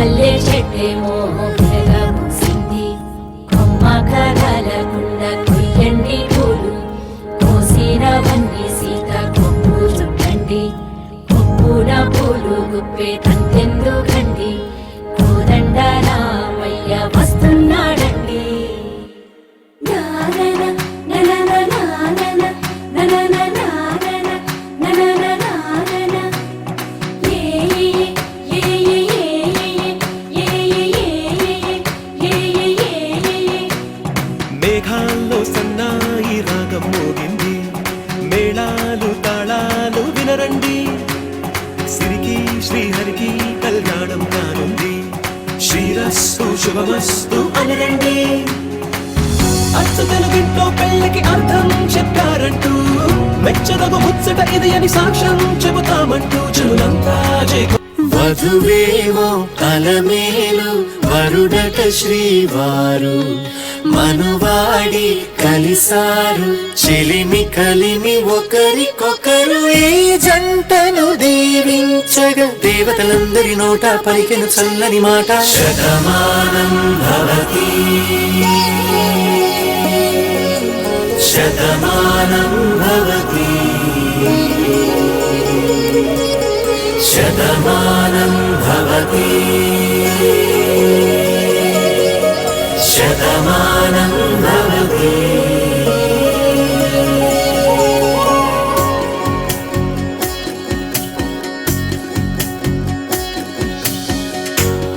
మల్లె చెట్టేమో పూసింది, కొమ్మ కదలకుండా కొయ్యండి పూలు, కోసినవన్నీ సీత కొప్పు చుట్టండి, కొప్పున పూలు గుప్పే తంతెందుకండి, కోదండ రామయ్య వస్తున్నాడండి. మేఘాల్లో సన్నాయి రాగం మోగింది, మేళాలు తాళాలు వినరండి, సిరికి శ్రీహరికి కళ్యాణం కానుంది, శ్రీరస్తు శుభమస్తు అనరండి. అచ్చ తెలుగింట్లో పెళ్లికి అర్థం చెప్పారంటూ, మెచ్చదగు ముచ్చట ఇది అని సాక్ష్యం చెబుతామంటూ జనులంతా వధువేమో అలమేలు వరుడట శ్రీవారు, మనువాడి కలిసారు చెలిమి కలిమి ఒకరికొకరు, ఈ జంటను దీవించగా దేవతలందరి నోట పలికెను చల్లని మాట. శతమానం భవతి శతమానం భవతి శతమానం భవతి శతమానం భవతి.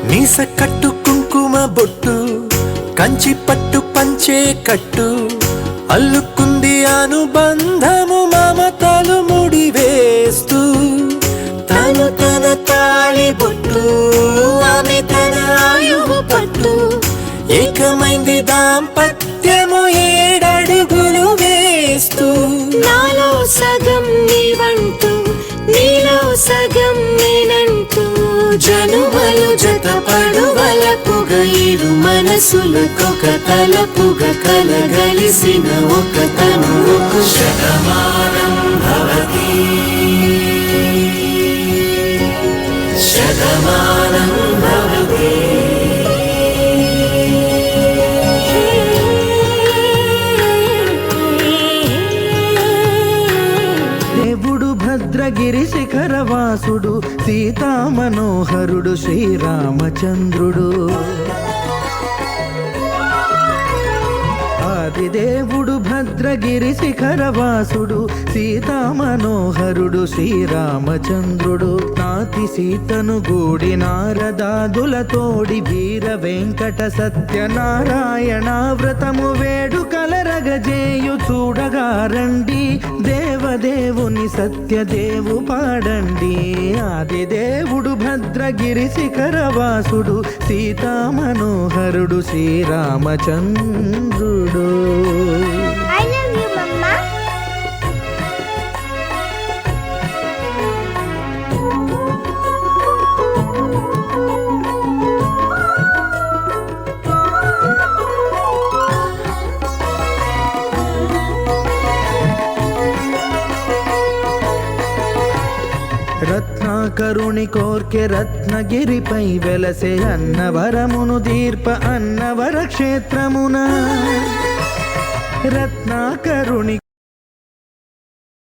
మీస కట్టు కుంకుమ బొట్టు కంచి పట్టు పంచే కట్టు, అల్లుకుంది అనుబంధము మమతలు ముడివేస్తూ, తను తన తాళి బొట్టు ఆమె తన ఆయువు పట్టు, ఏకమైంది దాంపత్యము 7 అడుగులు వేస్తూ, నాలో సగం నీవంటూ నీలో సగం నేనంటూ, జనుమలు జతపడువలపుగ ఇరు మనసులకొక తలపుగ కలగలిసిన ఒక తనువుకు. శతమానం భవతి శతమానం భవతి. దేవుడు భద్రగిరి శిఖరవాసుడు, సీతా మనోహరుడు శ్రీరామచంద్రుడు. ఆదిదేవుడు భద్రగిరి శిఖరవాసుడు, సీతా మనోహరుడు శ్రీరామచంద్రుడు. నాతి సీతను గూడి నారదాదుల తోడి వీర వెంకట సత్యనారాయణ వ్రతము వేడుకల రగజేయు చూడగా రండి, దేవదేవుని సత్యదేవు పాడండి. ఆదిదేవుడు భద్రగిరి శిఖరవాసుడు, సీతా మనోహరుడు శ్రీరామచంద్రుడు. I love you, Mama. రత్నాకరుని కోర్కె రత్నగిరిపై వెలసే అన్నవరమును దీర్ప అన్నవర క్షేత్రమున, రత్నాకరుని